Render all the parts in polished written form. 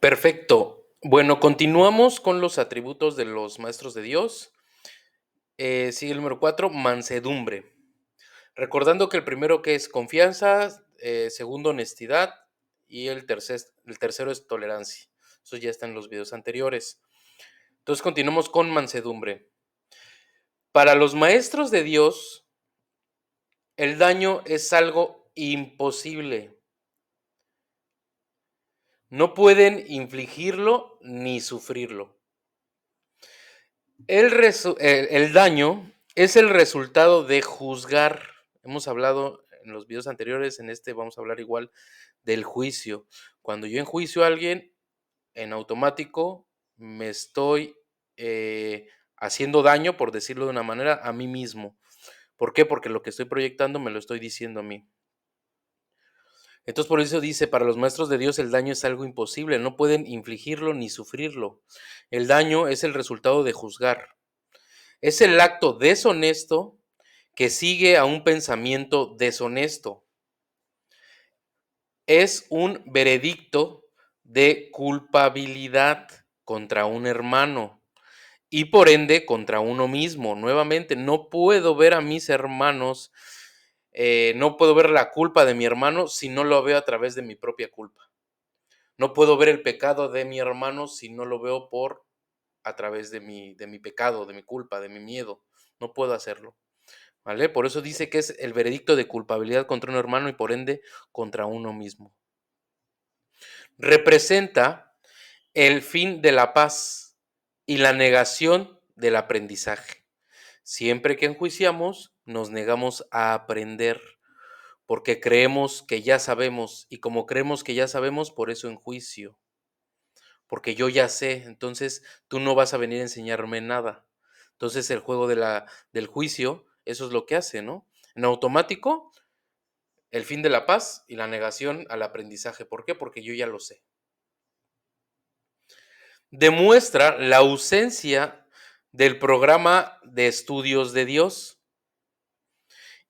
Perfecto. Bueno, continuamos con los atributos de los maestros de Dios. Sigue el número 4, mansedumbre. Recordando que el primero que es confianza, segundo honestidad y el tercero es tolerancia. Eso ya está en los videos anteriores. Entonces continuamos con mansedumbre. Para los maestros de Dios, el daño es algo imposible. No pueden infligirlo ni sufrirlo. El daño es el resultado de juzgar. Hemos hablado en los videos anteriores, en este vamos a hablar igual del juicio. Cuando yo enjuicio a alguien, en automático me estoy haciendo daño, por decirlo de una manera, a mí mismo. ¿Por qué? Porque lo que estoy proyectando me lo estoy diciendo a mí. Entonces por eso dice, para los maestros de Dios el daño es algo imposible, no pueden infligirlo ni sufrirlo. El daño es el resultado de juzgar. Es el acto deshonesto que sigue a un pensamiento deshonesto. Es un veredicto de culpabilidad contra un hermano y por ende contra uno mismo. Nuevamente, no puedo ver a mis hermanos, no puedo ver la culpa de mi hermano si no lo veo a través de mi propia culpa. No puedo ver el pecado de mi hermano si no lo veo a través de mi pecado, de mi culpa, de mi miedo. No puedo hacerlo. ¿Vale? Por eso dice que es el veredicto de culpabilidad contra un hermano y por ende contra uno mismo. Representa el fin de la paz y la negación del aprendizaje. Siempre que enjuiciamos, nos negamos a aprender porque creemos que ya sabemos y como creemos que ya sabemos, por eso enjuicio, porque yo ya sé, entonces tú no vas a venir a enseñarme nada. Entonces el juego del juicio, eso es lo que hace, ¿no? En automático el fin de la paz y la negación al aprendizaje. ¿Por qué? Porque yo ya lo sé. Demuestra la ausencia del programa de estudios de Dios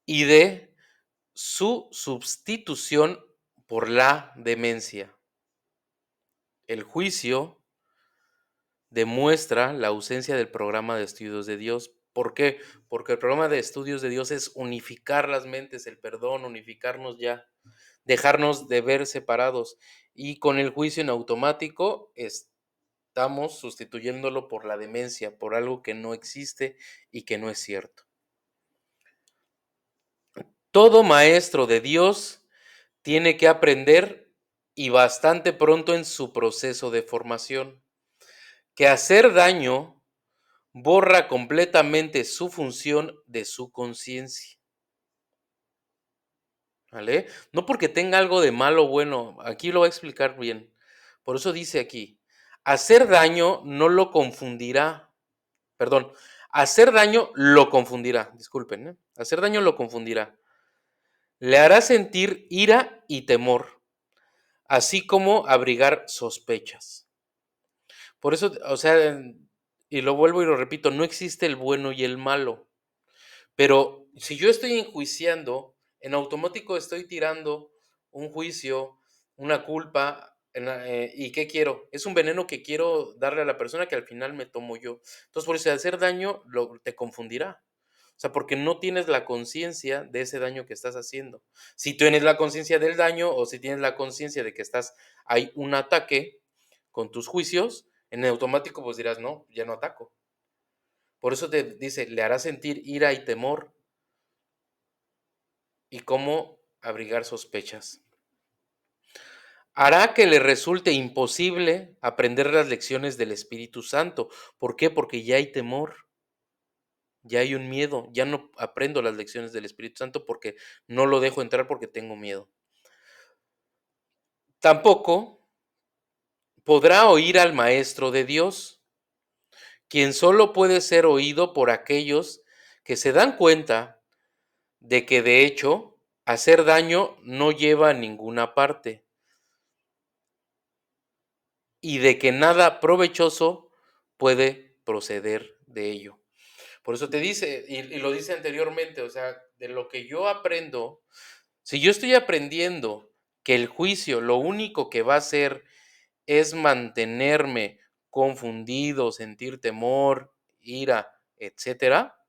y de su sustitución por la demencia. El juicio demuestra la ausencia del programa de estudios de Dios. ¿Por qué? Porque el programa de estudios de Dios es unificar las mentes, el perdón, unificarnos ya, dejarnos de ver separados. Y con el juicio en automático estamos sustituyéndolo por la demencia, por algo que no existe y que no es cierto. Todo maestro de Dios tiene que aprender y bastante pronto en su proceso de formación, que hacer daño borra completamente su función de su conciencia. ¿Vale? No porque tenga algo de malo o bueno, aquí lo voy a explicar bien. Por eso dice aquí, hacer daño no lo confundirá, perdón, hacer daño lo confundirá, disculpen, hacer daño lo confundirá. Le hará sentir ira y temor, así como abrigar sospechas. Por eso, o sea, y lo vuelvo y lo repito, no existe el bueno y el malo. Pero si yo estoy enjuiciando, en automático estoy tirando un juicio, una culpa, ¿y qué quiero? Es un veneno que quiero darle a la persona que al final me tomo yo. Entonces, por eso hacer daño te confundirá. O sea, porque no tienes la conciencia de ese daño que estás haciendo. Si tienes la conciencia del daño o si tienes la conciencia de que hay un ataque con tus juicios, en automático pues dirás, no, ya no ataco. Por eso te dice, le hará sentir ira y temor y cómo abrigar sospechas. Hará que le resulte imposible aprender las lecciones del Espíritu Santo. ¿Por qué? Porque ya hay temor, ya hay un miedo, ya no aprendo las lecciones del Espíritu Santo porque no lo dejo entrar porque tengo miedo. Tampoco podrá oír al Maestro de Dios, quien solo puede ser oído por aquellos que se dan cuenta de que de hecho hacer daño no lleva a ninguna parte y de que nada provechoso puede proceder de ello. Por eso te dice, y lo dice anteriormente, o sea, de lo que yo aprendo, si yo estoy aprendiendo que el juicio lo único que va a hacer es mantenerme confundido, sentir temor, ira, etcétera,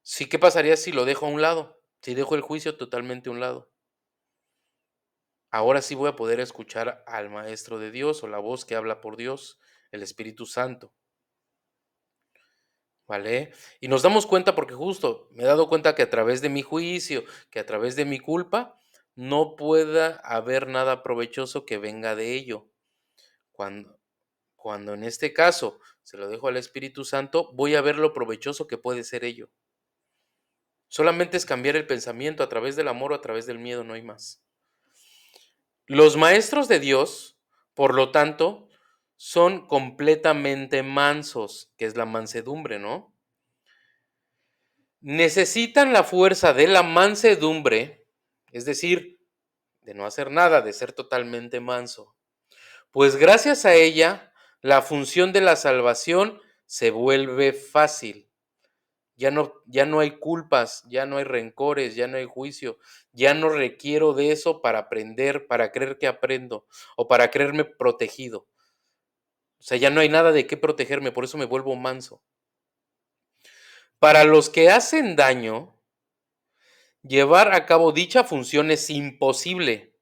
sí, ¿qué pasaría si lo dejo a un lado? Si dejo el juicio totalmente a un lado. Ahora sí voy a poder escuchar al Maestro de Dios o la voz que habla por Dios, el Espíritu Santo, ¿vale? Y nos damos cuenta porque justo me he dado cuenta que a través de mi juicio, que a través de mi culpa, no pueda haber nada provechoso que venga de ello. Cuando, cuando en este caso se lo dejo al Espíritu Santo, voy a ver lo provechoso que puede ser ello. Solamente es cambiar el pensamiento a través del amor o a través del miedo, no hay más. Los maestros de Dios, por lo tanto, son completamente mansos, que es la mansedumbre, ¿no? Necesitan la fuerza de la mansedumbre, es decir, de no hacer nada, de ser totalmente manso. Pues gracias a ella, la función de la salvación se vuelve fácil. Ya no hay culpas, ya no hay rencores, ya no hay juicio, ya no requiero de eso para aprender, para creer que aprendo o para creerme protegido. O sea, ya no hay nada de qué protegerme, por eso me vuelvo manso. Para los que hacen daño, llevar a cabo dicha función es imposible,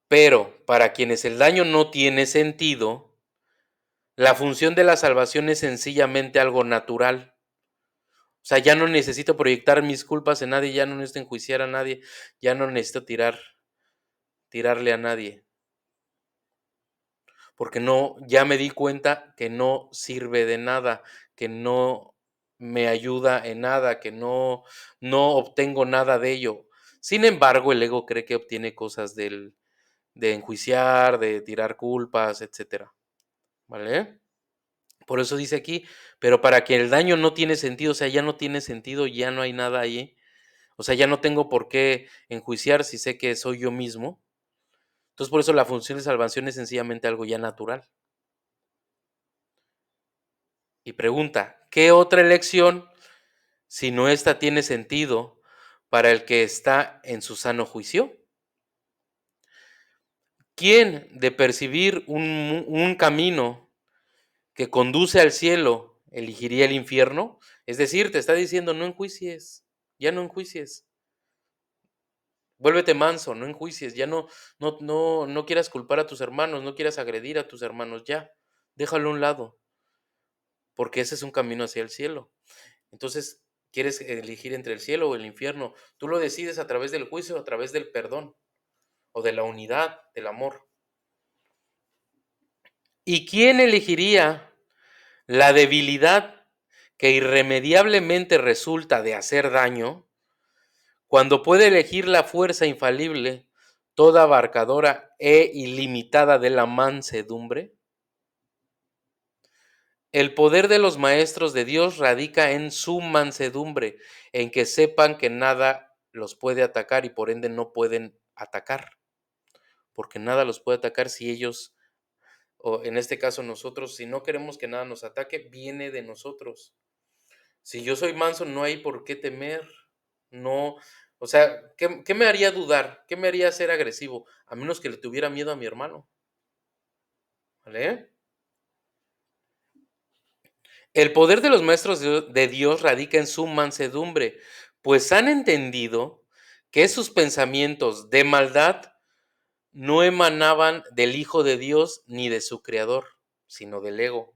pero para quienes el daño no tiene sentido, la función de la salvación es sencillamente algo natural. O sea, ya no necesito proyectar mis culpas en nadie, ya no necesito enjuiciar a nadie, ya no necesito tirarle a nadie, porque no, ya me di cuenta que no sirve de nada, que no me ayuda en nada, que no obtengo nada de ello. Sin embargo, el ego cree que obtiene cosas de enjuiciar, de tirar culpas, etcétera, ¿vale? Por eso dice aquí, pero para que el daño no tiene sentido, o sea, ya no tiene sentido, ya no hay nada ahí. O sea, ya no tengo por qué enjuiciar si sé que soy yo mismo. Entonces, por eso la función de salvación es sencillamente algo ya natural. Y pregunta, ¿qué otra elección, si no esta tiene sentido para el que está en su sano juicio? ¿Quién de percibir un camino que conduce al cielo elegiría el infierno? Es decir, te está diciendo, no enjuicies, ya no enjuicies. Vuélvete manso, no enjuicies, ya no quieras culpar a tus hermanos, no quieras agredir a tus hermanos, ya, déjalo a un lado, porque ese es un camino hacia el cielo. Entonces, quieres elegir entre el cielo o el infierno, tú lo decides a través del juicio, a través del perdón o de la unidad, del amor. ¿Y quién elegiría la debilidad que irremediablemente resulta de hacer daño cuando puede elegir la fuerza infalible, toda abarcadora e ilimitada de la mansedumbre? El poder de los maestros de Dios radica en su mansedumbre, en que sepan que nada los puede atacar y por ende no pueden atacar, porque nada los puede atacar si ellos, o en este caso nosotros, si no queremos que nada nos ataque, viene de nosotros. Si yo soy manso, no hay por qué temer, no, o sea, ¿qué me haría dudar? ¿Qué me haría ser agresivo? A menos que le tuviera miedo a mi hermano, ¿vale? El poder de los maestros de Dios radica en su mansedumbre, pues han entendido que sus pensamientos de maldad no emanaban del Hijo de Dios ni de su Creador, sino del ego.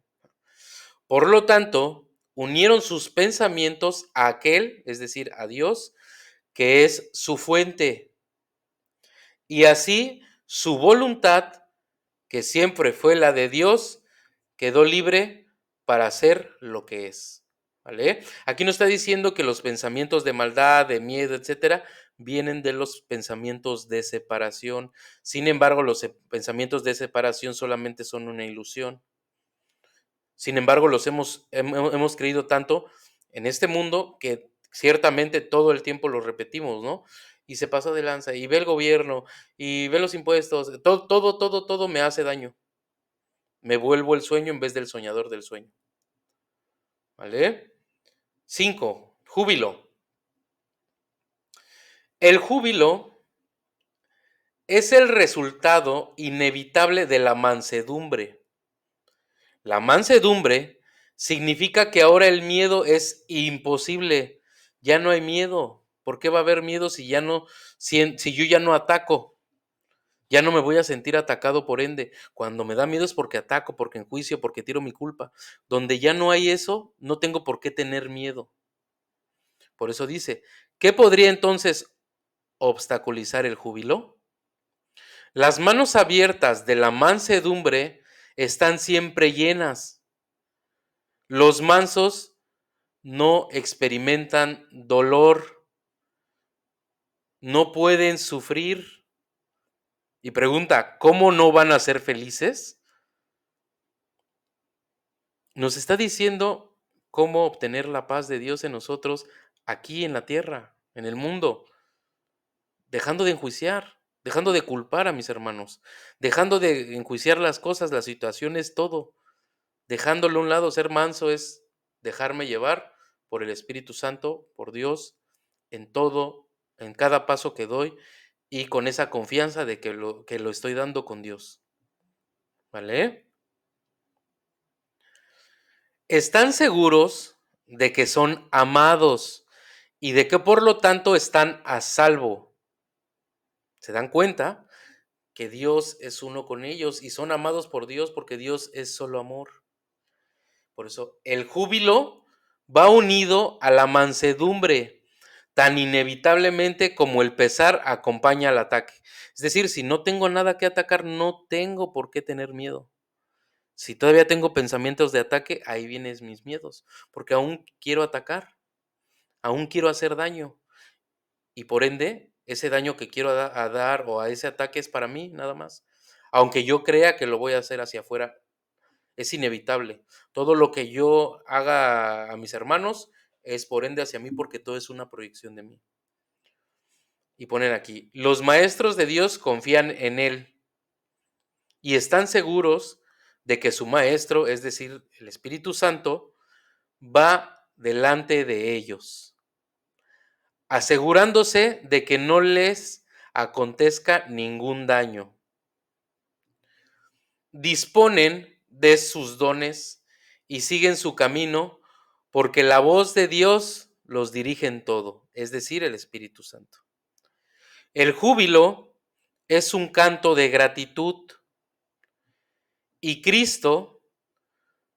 Por lo tanto, unieron sus pensamientos a aquel, es decir, a Dios, que es su fuente, y así su voluntad, que siempre fue la de Dios, quedó libre para hacer lo que es. ¿Vale? Aquí no está diciendo que los pensamientos de maldad, de miedo, etcétera, vienen de los pensamientos de separación. Sin embargo, los pensamientos de separación solamente son una ilusión. Sin embargo, los hemos creído tanto en este mundo que ciertamente todo el tiempo lo repetimos, ¿no? Y se pasa de lanza, y ve el gobierno, y ve los impuestos, todo me hace daño. Me vuelvo el sueño en vez del soñador del sueño. ¿Vale? 5. Júbilo. El júbilo es el resultado inevitable de la mansedumbre. La mansedumbre significa que ahora el miedo es imposible. Ya no hay miedo. ¿Por qué va a haber miedo si ya no, si yo ya no ataco? Ya no me voy a sentir atacado por ende. Cuando me da miedo es porque ataco, porque enjuicio, porque tiro mi culpa. Donde ya no hay eso, no tengo por qué tener miedo. Por eso dice, ¿qué podría entonces obstaculizar el júbilo? Las manos abiertas de la mansedumbre están siempre llenas. Los mansos no experimentan dolor, no pueden sufrir. Y pregunta, ¿cómo no van a ser felices? Nos está diciendo cómo obtener la paz de Dios en nosotros aquí en la tierra, en el mundo, dejando de enjuiciar, dejando de culpar a mis hermanos, dejando de enjuiciar las cosas, las situaciones, todo, dejándolo a un lado. Ser manso es dejarme llevar por el Espíritu Santo, por Dios, en todo, en cada paso que doy y con esa confianza de que lo estoy dando con Dios. ¿Vale? Están seguros de que son amados y de que por lo tanto están a salvo. ¿Se dan cuenta? Que Dios es uno con ellos y son amados por Dios porque Dios es solo amor. Por eso el júbilo va unido a la mansedumbre, tan inevitablemente como el pesar acompaña al ataque. Es decir, si no tengo nada que atacar, no tengo por qué tener miedo. Si todavía tengo pensamientos de ataque, ahí vienen mis miedos, porque aún quiero atacar, aún quiero hacer daño. Y por ende, ese daño que quiero dar o a ese ataque es para mí, nada más. Aunque yo crea que lo voy a hacer hacia afuera, es inevitable. Todo lo que yo haga a mis hermanos es por ende hacia mí porque todo es una proyección de mí. Y ponen aquí, los maestros de Dios confían en Él y están seguros de que su maestro, es decir, el Espíritu Santo, va delante de ellos, asegurándose de que no les acontezca ningún daño. Disponen de sus dones y siguen su camino porque la voz de Dios los dirige en todo, es decir, el Espíritu Santo. El júbilo es un canto de gratitud y Cristo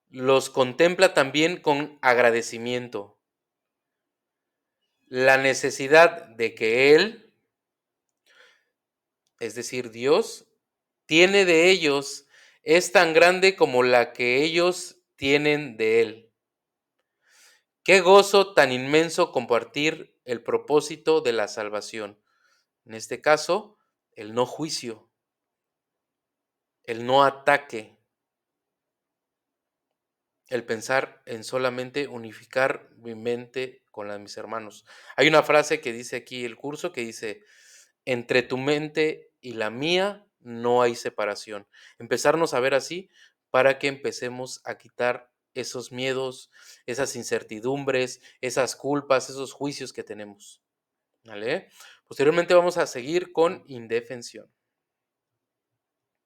los contempla también con agradecimiento. La necesidad de que Él, es decir, Dios, tiene de ellos es tan grande como la que ellos tienen de Él. Qué gozo tan inmenso compartir el propósito de la salvación. En este caso, el no juicio, el no ataque, el pensar en solamente unificar mi mente con la de mis hermanos. Hay una frase que dice aquí el curso que dice, entre tu mente y la mía no hay separación. Empezarnos a ver así para que empecemos a quitar esos miedos, esas incertidumbres, esas culpas, esos juicios que tenemos. ¿Vale? Posteriormente vamos a seguir con indefensión.